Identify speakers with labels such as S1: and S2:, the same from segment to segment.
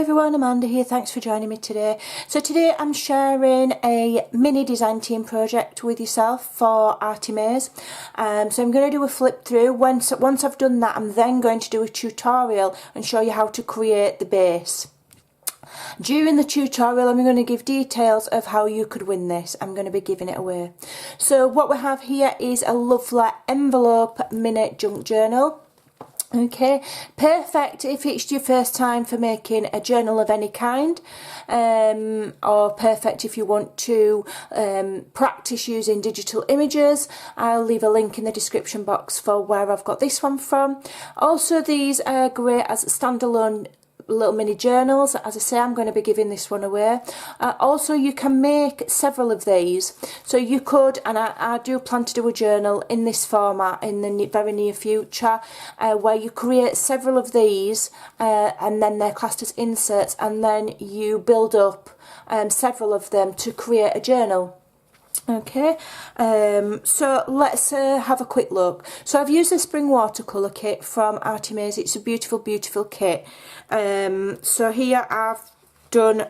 S1: everyone, Amanda here, thanks for joining me today. So today I'm sharing a mini design team project with yourself for Artymaze. So I'm going to do a flip through. Once I've done that, I'm then going to do a tutorial and show you how to create the base. During the tutorial I'm going to give details of how you could win this. I'm going to be giving it away. So what we have here is a lovely envelope mini junk journal. Okay, perfect if it's your first time for making a journal of any kind, or perfect if you want to practice using digital images. I'll leave a link in the description box for where I've got this one from. Also, these are great as standalone little mini journals. As I say, I'm going to be giving this one away. Also, you can make several of these, so you could, and I do plan to do a journal in this format in the very near future, where you create several of these and then they're classed as inserts, and then you build up several of them to create a journal. Okay, so let's have a quick look. So I've used the spring watercolour kit from Artymaze. It's a beautiful, beautiful kit. So here I've done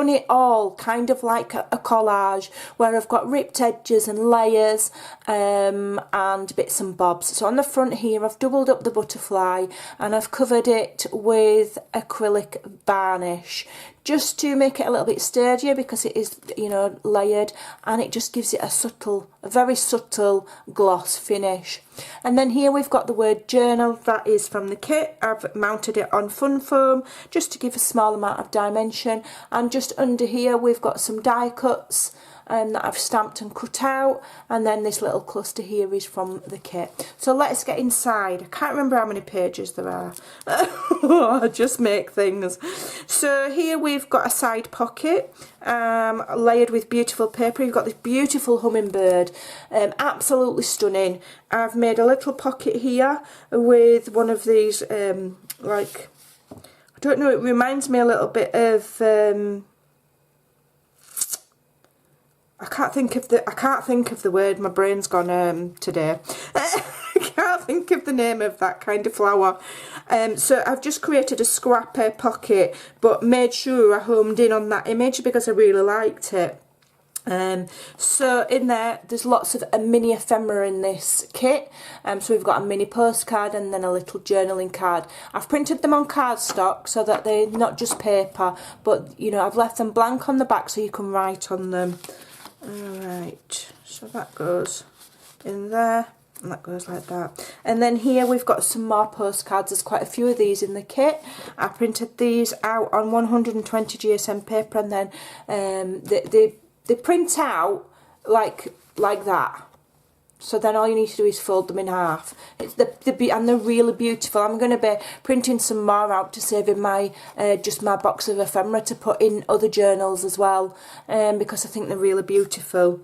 S1: it all kind of like a collage, where I've got ripped edges and layers and bits and bobs. So on the front here I've doubled up the butterfly and I've covered it with acrylic varnish, just to make it a little bit sturdier, because it is, you know, layered, and it just gives it a very subtle gloss finish. And then here we've got the word journal. That is from the kit. I've mounted it on fun foam just to give a small amount of dimension, and just under here we've got some die cuts that I've stamped and cut out, and then this little cluster here is from the kit. So let's get inside. I can't remember how many pages there are. I just make things. So here we've got a side pocket layered with beautiful paper. You've got this beautiful hummingbird, absolutely stunning. I've made a little pocket here with one of these like, I don't know, it reminds me a little bit of I can't think of the word. My brain's gone today. I can't think of the name of that kind of flower. So I've just created a scrapper pocket, but made sure I homed in on that image because I really liked it. So in there's lots of mini ephemera in this kit. So we've got a mini postcard and then a little journaling card. I've printed them on cardstock so that they're not just paper, but you know, I've left them blank on the back so you can write on them. Alright, so that goes in there, and that goes like that. And then here we've got some more postcards. There's quite a few of these in the kit. I printed these out on 120 GSM paper, and then they print out like that. So then all you need to do is fold them in half. It's and they're really beautiful. I'm going to be printing some more out to save in my just my box of ephemera to put in other journals as well, because I think they're really beautiful.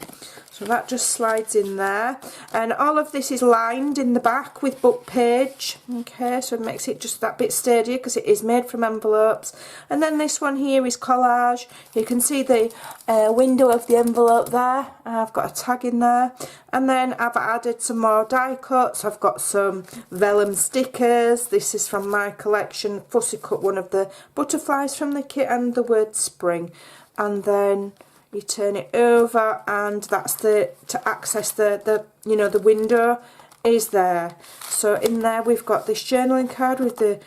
S1: So that just slides in there, and all of this is lined in the back with book page. Okay, so it makes it just that bit sturdier because it is made from envelopes. And then this one here is collage. You can see the window of the envelope there. I've got a tag in there, and then I've added some more die cuts. I've got some vellum stickers. This is from my collection. Fussy cut one of the butterflies from the kit and the word spring, and then you turn it over, and that's to access the you know, the window is there. So in there we've got this journaling card with the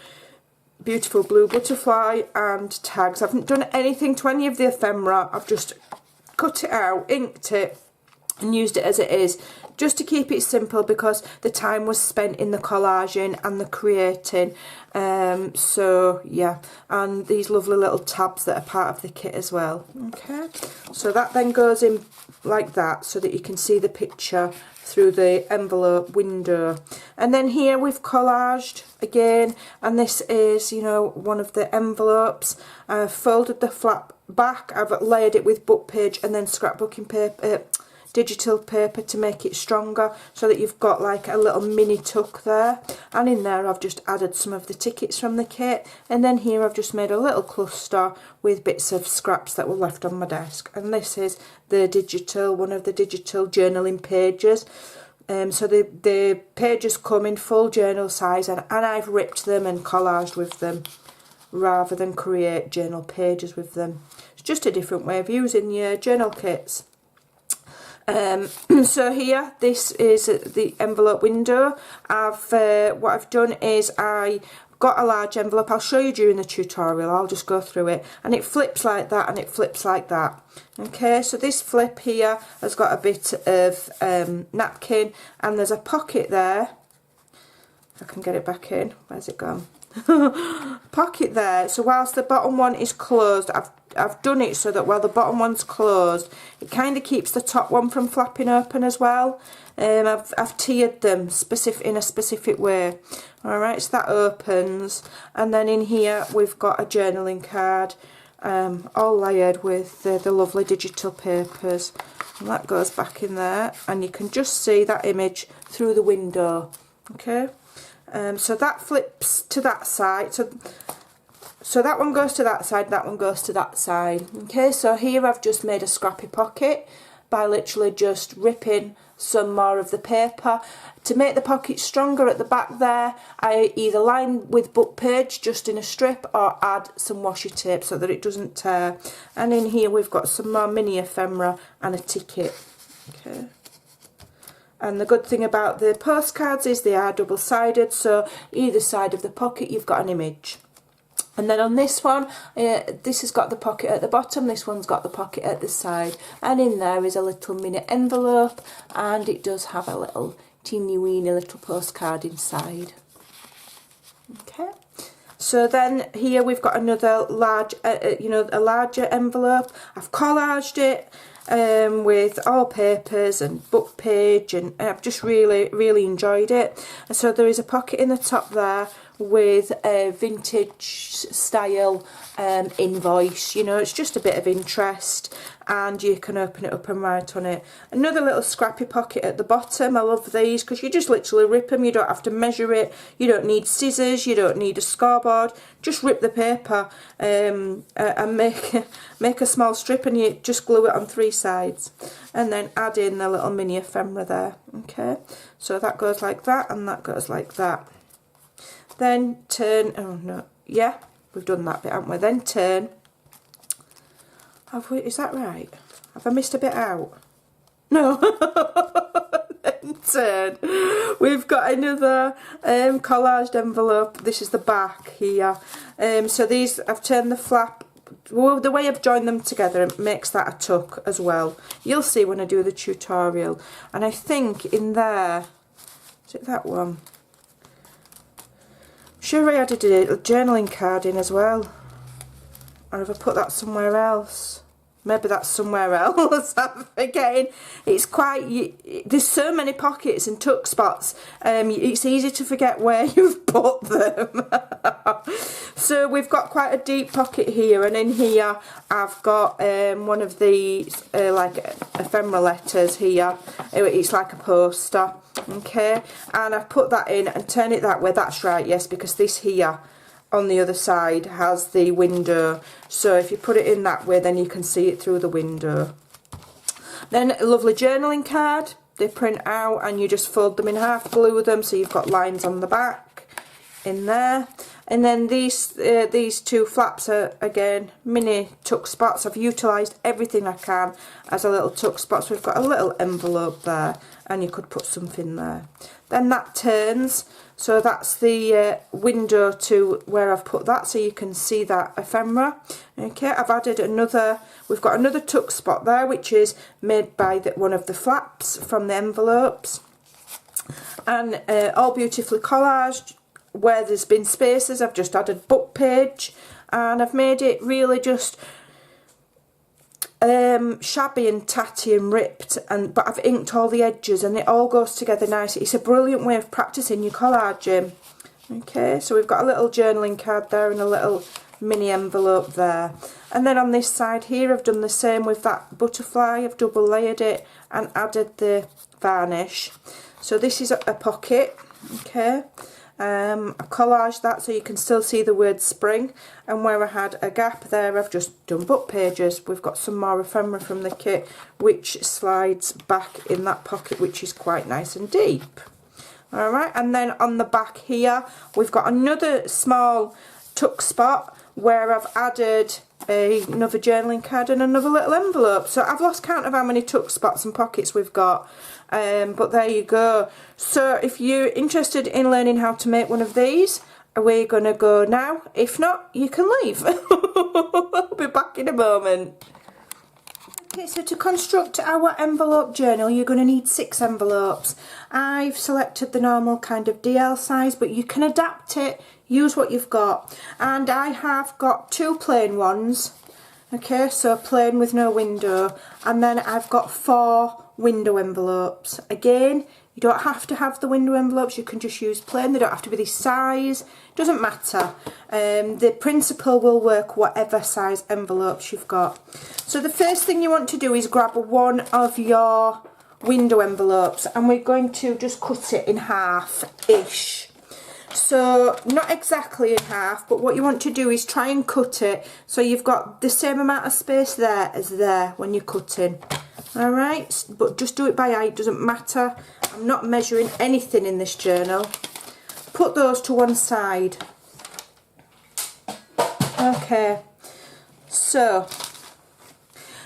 S1: beautiful blue butterfly and tags. I haven't done anything to any of the ephemera. I've just cut it out, inked it, and used it as it is, just to keep it simple because the time was spent in the collaging and the creating. So yeah, and these lovely little tabs that are part of the kit as well. Okay, so that then goes in like that so that you can see the picture through the envelope window. And then here we've collaged again, and this is, you know, one of the envelopes. I've folded the flap back, I've layered it with book page and then scrapbooking paper, digital paper to make it stronger, so that you've got like a little mini tuck there. And in there I've just added some of the tickets from the kit, and then here I've just made a little cluster with bits of scraps that were left on my desk. And this is the digital, one of the digital journaling pages. So the pages come in full journal size, and I've ripped them and collaged with them. rather than create journal pages with them. It's just a different way of using your journal kits. So here, this is the envelope window. What I've done is I got a large envelope. I'll show you during the tutorial. I'll just go through it, and it flips like that and it flips like that. Okay, so this flip here has got a bit of napkin, and there's a pocket there. If I can get it back in. Where's it gone? Pocket there. So whilst the bottom one is closed, I've done it so that while the bottom one's closed, it kind of keeps the top one from flapping open as well. I've tiered them in a specific way. Alright, so that opens, and then in here we've got a journaling card, all layered with the lovely digital papers, and that goes back in there, and you can just see that image through the window. Okay, so that flips to that side, so that one goes to that side, that one goes to that side. Okay, so here I've just made a scrappy pocket by literally just ripping some more of the paper. To make the pocket stronger at the back there, I either line with book page just in a strip or add some washi tape so that it doesn't tear. And in here we've got some more mini ephemera and a ticket. Okay. And the good thing about the postcards is they are double-sided, so either side of the pocket you've got an image. And then on this one, this has got the pocket at the bottom, this one's got the pocket at the side, and in there is a little mini envelope, and it does have a little teeny weeny little postcard inside. Okay, so then here we've got another large, a larger envelope. I've collaged it with all papers and book page, and I've just really enjoyed it. And so there is a pocket in the top there with a vintage style invoice. You know, it's just a bit of interest, and you can open it up and write on it. Another little scrappy pocket at the bottom. I love these because you just literally rip them. You don't have to measure it. You don't need scissors. You don't need a scoreboard. Just rip the paper and make a small strip, and you just glue it on 3 sides, and then add in the little mini ephemera there. Okay, so that goes like that, and that goes like that. Then turn, oh no, yeah, we've done that bit, haven't we? Then turn, is that right? Have I missed a bit out? No. Then turn, we've got another collaged envelope. This is the back here. So these, I've turned the flap, well, the way I've joined them together, it makes that a tuck as well. You'll see when I do the tutorial. And I think in there, is it that one? Sure, I added a journaling card in as well, or have I put that somewhere else? Maybe that's somewhere else. I'm forgetting. It's quite, there's so many pockets and tuck spots, it's easy to forget where you've put them. So we've got quite a deep pocket here, and in here I've got one of these like ephemera letters here. It's like a poster. Okay, and I've put that in and turn it that way. That's right, yes, because this here on the other side has the window, so if you put it in that way then you can see it through the window. Then a lovely journaling card. They print out and you just fold them in half, glue them so you've got lines on the back in there. And then these 2 flaps are again mini tuck spots. I've utilised everything I can as a little tuck spot. So we've got a little envelope there, and you could put something there. Then that turns, so that's the window to where I've put that, so you can see that ephemera. Okay, I've added another, we've got another tuck spot there, which is made by one of the flaps from the envelopes. And all beautifully collaged. Where there's been spaces, I've just added book page, and I've made it really just shabby and tatty and ripped, but I've inked all the edges and it all goes together nicely. It's a brilliant way of practicing your collaging. Okay, so we've got a little journaling card there and a little mini envelope there. And then on this side here I've done the same with that butterfly. I've double layered it and added the varnish. So this is a pocket. Okay, I collaged that so you can still see the word spring, and where I had a gap there I've just done book pages. We've got some more ephemera from the kit which slides back in that pocket, which is quite nice and deep. Alright, and then on the back here we've got another small tuck spot where I've added another journaling card and another little envelope. So I've lost count of how many tuck spots and pockets we've got, but there you go. So if you're interested in learning how to make one of these, we're going to go now. If not, you can leave. I'll be back in a moment. Okay, so to construct our envelope journal, you're going to need 6 envelopes. I've selected the normal kind of DL size, but you can adapt it, use what you've got. And I have got 2 plain ones, okay, so plain with no window, and then I've got 4 window envelopes. Again, you don't have to have the window envelopes, you can just use plain, they don't have to be this size, doesn't matter. The principle will work whatever size envelopes you've got. So the first thing you want to do is grab one of your window envelopes, and we're going to just cut it in half-ish. So not exactly in half, but what you want to do is try and cut it so you've got the same amount of space there as there when you're cutting. Alright, but just do it by eye, it doesn't matter. I'm not measuring anything in this journal. Put those to one side. Okay, so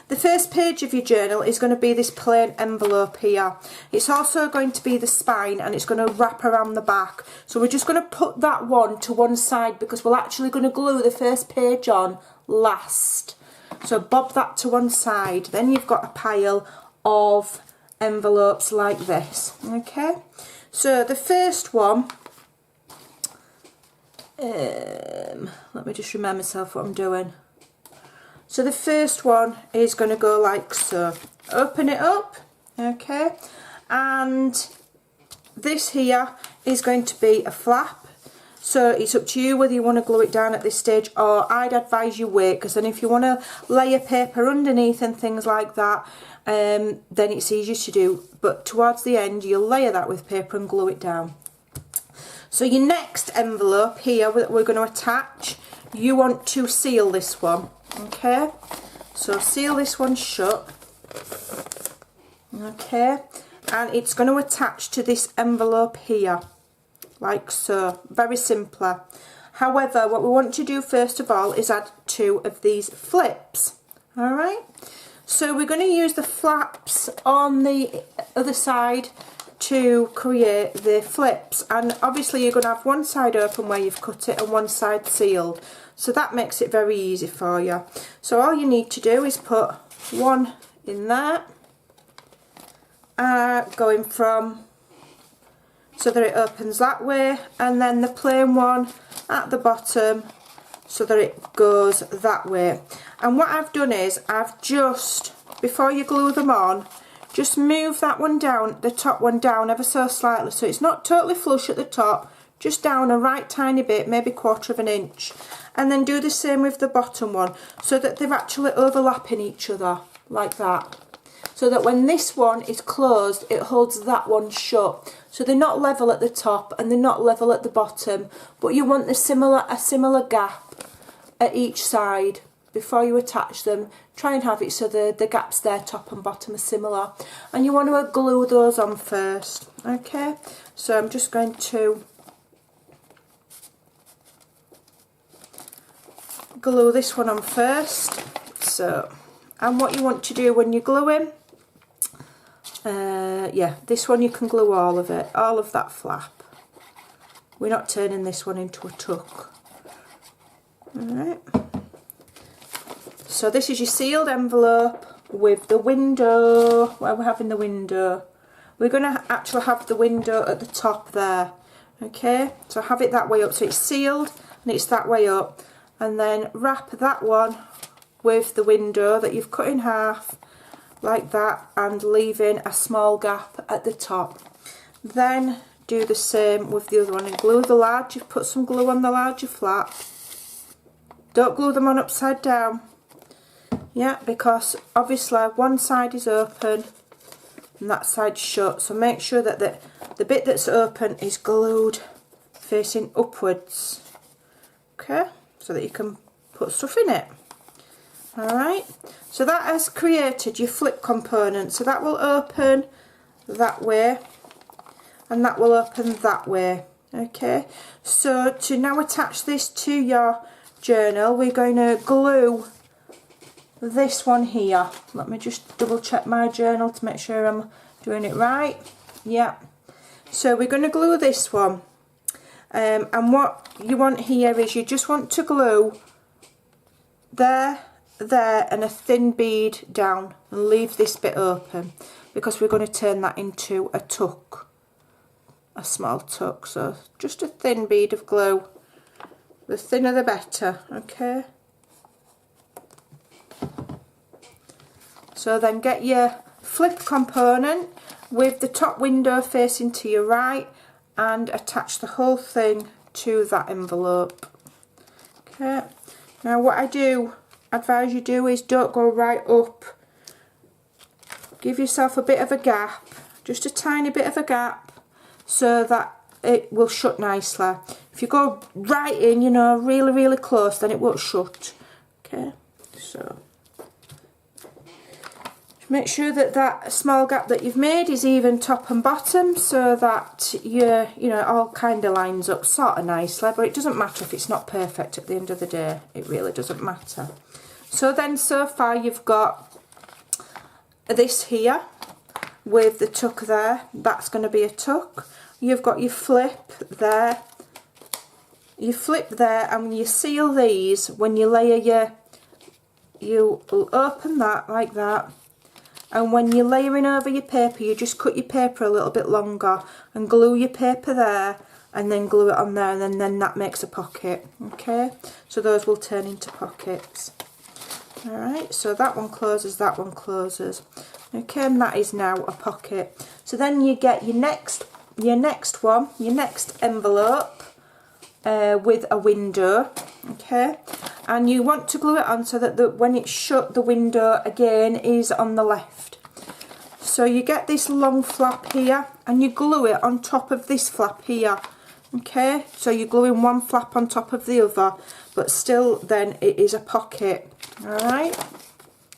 S1: the first page of your journal is going to be this plain envelope here. It's also going to be the spine, and it's going to wrap around the back. So we're just going to put that one to one side because we're actually going to glue the first page on last. So bob that to one side. Then you've got a pile of envelopes like this. Okay, so the first one, let me just remind myself what I'm doing. So the first one is going to go like so. Open it up, okay, and this here is going to be a flap. So it's up to you whether you want to glue it down at this stage, or I'd advise you wait, because then if you want to layer paper underneath and things like that, then it's easier to do. But towards the end, you'll layer that with paper and glue it down. So your next envelope here that we're going to attach, you want to seal this one, okay? So seal this one shut, okay? And it's going to attach to this envelope here, like so, very simpler. However, what we want to do first of all is add 2 of these flips. Alright, so we're going to use the flaps on the other side to create the flips, and obviously you're going to have one side open where you've cut it and one side sealed, so that makes it very easy for you. So all you need to do is put one in there, going from so that it opens that way, and then the plain one at the bottom so that it goes that way. And what I've done is I've just, before you glue them on, just move that one down, the top one down ever so slightly, so it's not totally flush at the top, just down a right tiny bit, maybe 1/4 of an inch. And then do the same with the bottom one, so that they're actually overlapping each other, like that. So that when this one is closed, it holds that one shut. So they're not level at the top and they're not level at the bottom, but you want a similar gap at each side before you attach them. Try and have it so the gaps there, top and bottom, are similar. And you want to glue those on first, okay? So I'm just going to glue this one on first. So, and what you want to do when you're gluing, yeah, this one you can glue all of it, all of that flap. We're not turning this one into a tuck. Alright. So this is your sealed envelope with the window, where we're having the window. We're going to actually have the window at the top there. Okay, so have it that way up, so it's sealed and it's that way up. And then wrap that one with the window that you've cut in half, like that, and leaving a small gap at the top. Then do the same with the other one and glue the larger, put some glue on the larger flap. Don't glue them on upside down. Yeah, because obviously one side is open and that side's shut, so make sure that the bit that's open is glued facing upwards, okay, so that you can put stuff in it. Alright, so that has created your flip component, so that will open that way and that will open that way. Okay, so to now attach this to your journal, we're going to glue this one here. Let me just double check my journal to make sure I'm doing it right. Yeah. So we're going to glue this one. And what you want here is you just want to glue there, there, and a thin bead down, and leave this bit open because we're going to turn that into a tuck, a small tuck. So just a thin bead of glue, the thinner the better. Okay, so then get your flip component with the top window facing to your right and attach the whole thing to that envelope. Okay, now what I do advise you do is don't go right up. Give yourself a bit of a gap, just a tiny bit of a gap, so that it will shut nicely. If you go right in, you know, really, really close, then it won't shut. Okay, so make sure that that small gap that you've made is even top and bottom, so that you know, it all kind of lines up sort of nicely. But it doesn't matter if it's not perfect at the end of the day. It really doesn't matter. So then, so far you've got this here with the tuck there. That's going to be a tuck. You've got your flip there. You flip there, and you seal these when you layer you open that like that. And when you're layering over your paper, you just cut your paper a little bit longer and glue your paper there, and then glue it on there, and then that makes a pocket. Okay, so those will turn into pockets. Alright, so that one closes, that one closes. Okay, and that is now a pocket. So then you get your next envelope with a window. Okay, and you want to glue it on so that when it's shut, the window again is on the left. So you get this long flap here and you glue it on top of this flap here. Okay, so you're gluing one flap on top of the other, but still then it is a pocket. Alright,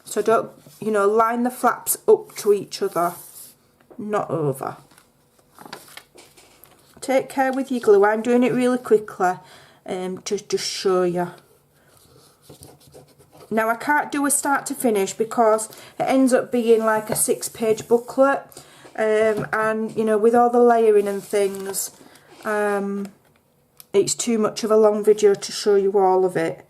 S1: so don't, you know, line the flaps up to each other, not over. Take care with your glue. I'm doing it really quickly to just show you. Now I can't do a start to finish because it ends up being like a 6-page booklet, and you know, with all the layering and things, it's too much of a long video to show you all of it,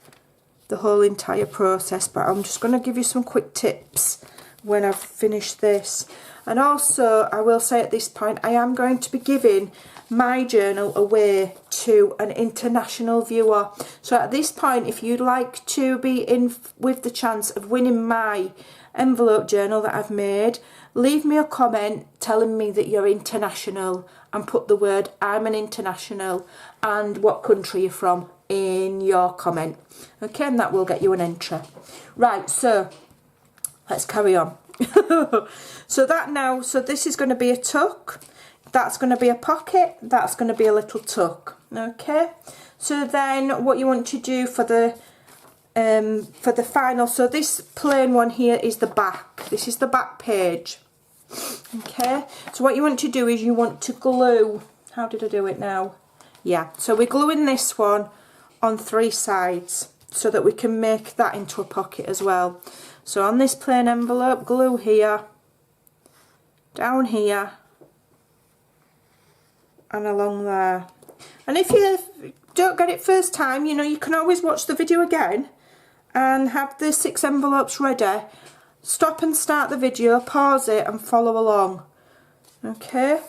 S1: the whole entire process. But I'm just going to give you some quick tips when I've finished this. And also I will say at this point, I am going to be giving my journal away to an international viewer. So at this point, if you'd like to be in with the chance of winning my envelope journal that I've made, leave me a comment telling me that you're international, and put the word I'm an international and what country you're from in your comment. Okay, and that will get you an entry. Right, so let's carry on. So this is going to be a tuck, that's going to be a pocket, that's going to be a little tuck. Okay, so then what you want to do for the final, so this plain one here is the back, this is the back page. Okay, so what you want to do is you want to glue, how did I do it now? Yeah, so we're gluing this one on 3 sides so that we can make that into a pocket as well. So on this plain envelope, glue here, down here, and along there. And if you don't get it first time, you know, you can always watch the video again and have the 6 envelopes ready. Stop and start the video, pause it and follow along. Okay.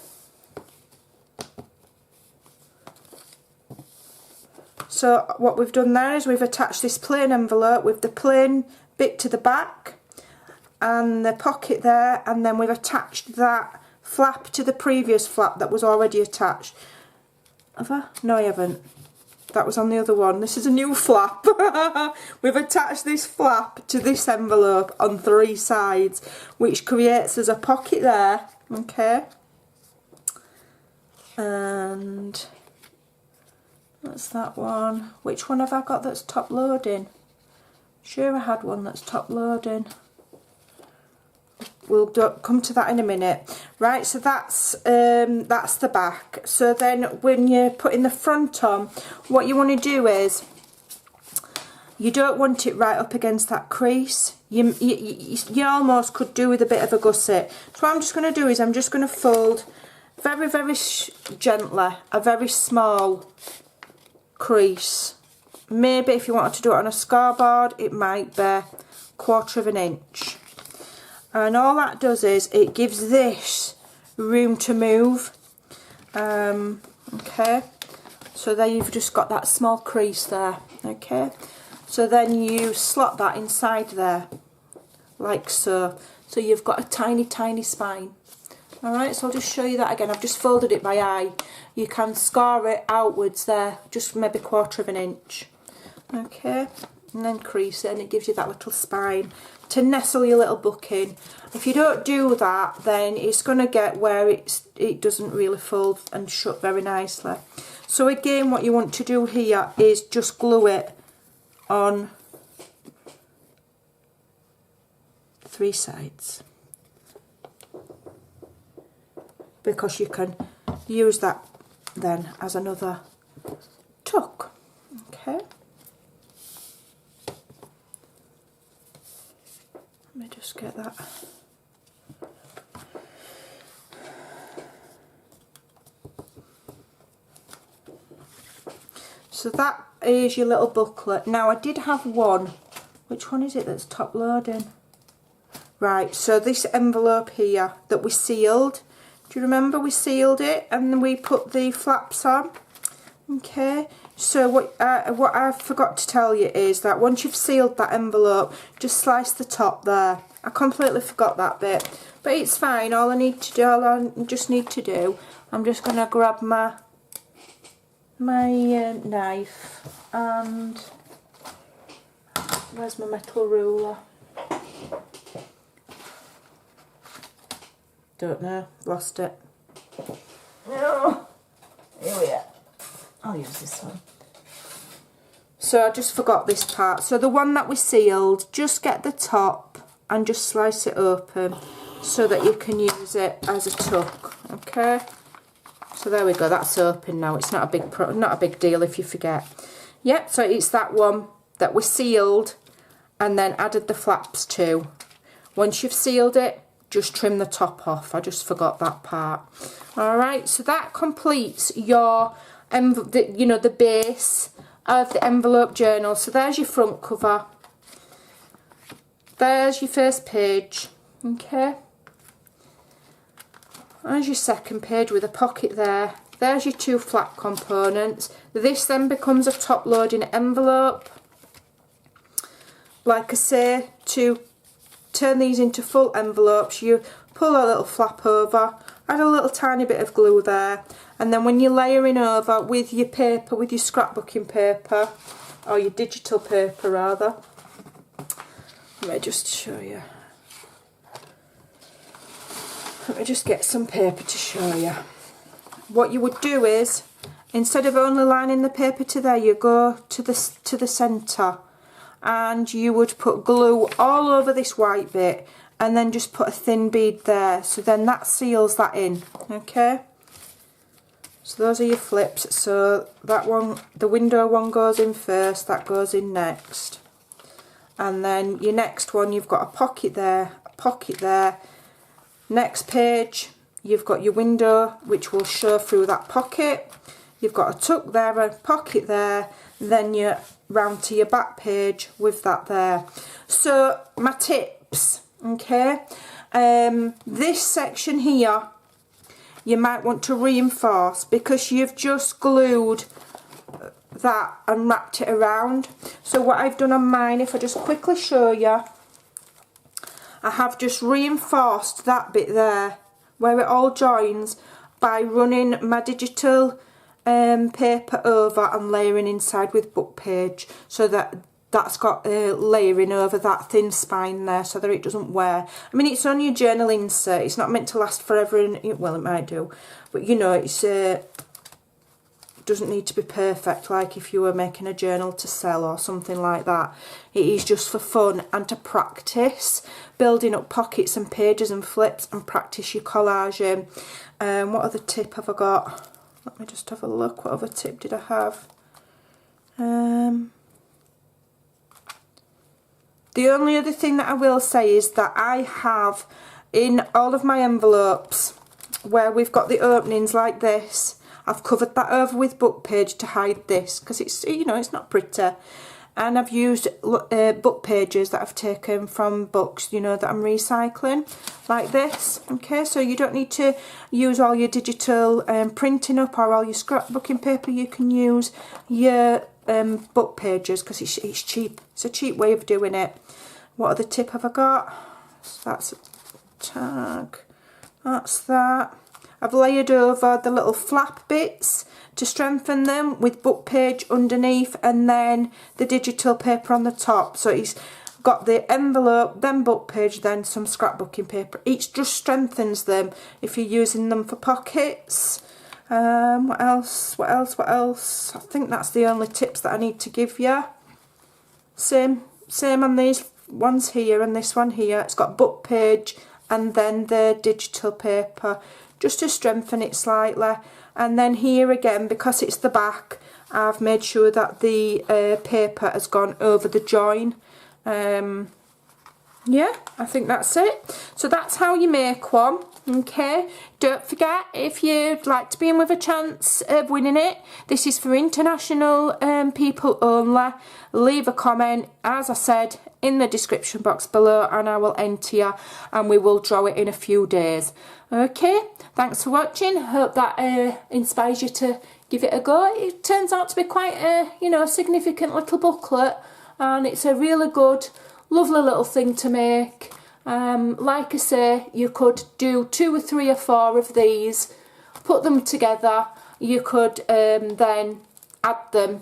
S1: So what we've done there is we've attached this plain envelope with the plain bit to the back and the pocket there, and then we've attached that flap to the previous flap that was already attached. Have I? No, I haven't. That was on the other one. This is a new flap. We've attached this flap to this envelope on 3 sides, which creates as a pocket there. Okay. And that's that one. Which one have I got that's top loading? Sure, I had one that's top loading. We'll come to that in a minute. Right, so that's the back. So then when you're putting the front on, what you want to do is you don't want it right up against that crease. You almost could do with a bit of a gusset. So what I'm just going to do is I'm just going to fold very, very gently a very small crease. Maybe if you wanted to do it on a scoreboard, it might be 1/4 of an inch. And all that does is it gives this room to move. Okay, so there you've just got that small crease there. Okay, so then you slot that inside there like so. So you've got a tiny, tiny spine. Alright, so I'll just show you that again. I've just folded it by eye. You can score it outwards there, just maybe 1/4 of an inch. Okay, and then crease it, and it gives you that little spine to nestle your little book in. If you don't do that, then it's going to get where it doesn't really fold and shut very nicely. So again, what you want to do here is just glue it on 3 sides, because you can use that then as another tuck. Okay, let me just get that. So that is your little booklet. Now I did have one. Which one is it that's top loading? Right, so this envelope here that we sealed. Do you remember we sealed it and then we put the flaps on? Okay, so what I forgot to tell you is that once you've sealed that envelope, just slice the top there. I completely forgot that bit, but it's fine. All I just need to do, I'm just going to grab my knife, and where's my metal ruler? Don't know, lost it. No, here we are. I'll use this one. So I just forgot this part. So the one that we sealed, just get the top and just slice it open so that you can use it as a tuck. Okay. So there we go. That's open now. It's not a big deal if you forget. Yep. So it's that one that we sealed and then added the flaps to. Once you've sealed it, just trim the top off. I just forgot that part. All right. So that completes your the base of the envelope journal. So there's your front cover. There's your first page. Okay. There's your second page with a pocket there. There's your 2 flap components. This then becomes a top loading envelope. Like I say, to turn these into full envelopes, you pull a little flap over, add a little tiny bit of glue there, and then when you're layering over with your paper, with your scrapbooking paper, or your digital paper rather, let me just show you. Let me just get some paper to show you. What you would do is, instead of only lining the paper to there, you go to the centre, and you would put glue all over this white bit, and then just put a thin bead there. So then that seals that in. Okay. So those are your flips. So that one, the window one goes in first. That goes in next. And then your next one, you've got a pocket there, a pocket there. Next page, you've got your window, which will show through that pocket. You've got a tuck there, a pocket there, then you're round to your back page with that there. So my tips, okay, this section here, you might want to reinforce because you've just glued that and wrapped it around. So what I've done on mine, if I just quickly show you, I have just reinforced that bit there where it all joins by running my digital paper over and layering inside with book page, so that that's got layering over that thin spine there so that it doesn't wear. I mean, it's on your journal insert, it's not meant to last forever, and well, it might do, but you know, it's doesn't need to be perfect like if you were making a journal to sell or something like that. It is just for fun and to practice building up pockets and pages and flips and practice your collaging. What other tip have I got? Let me just have a look. What other tip did I have? The only other thing that I will say is that I have in all of my envelopes where we've got the openings like this, I've covered that over with book page to hide this because it's, you know, it's not pretty. And I've used book pages that I've taken from books, you know, that I'm recycling like this. Okay, so you don't need to use all your digital printing up or all your scrapbooking paper. You can use your book pages because it's cheap. It's a cheap way of doing it. What other tip have I got? So that's a tag. That's that. I've layered over the little flap bits to strengthen them with book page underneath and then the digital paper on the top. So it's got the envelope, then book page, then some scrapbooking paper. Each just strengthens them if you're using them for pockets. What else? I think that's the only tips that I need to give you. Same on these ones here and this one here. It's got book page and then the digital paper just to strengthen it slightly. And then here again, because it's the back, I've made sure that the paper has gone over the join. Yeah, I think that's it. So that's how you make one. Okay, don't forget, if you'd like to be in with a chance of winning it, this is for international people only. Leave a comment, as I said, in the description box below, and I will enter you and we will draw it in a few days. Okay, thanks for watching. Hope that inspires you to give it a go. It turns out to be quite a, you know, significant little booklet, and it's a really good, lovely little thing to make. Like I say, you could do 2 or 3 or 4 of these, put them together. You could then add them,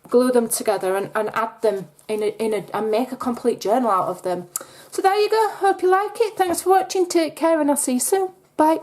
S1: glue them together and add them and make a complete journal out of them. So there you go. Hope you like it. Thanks for watching. Take care and I'll see you soon. Bye.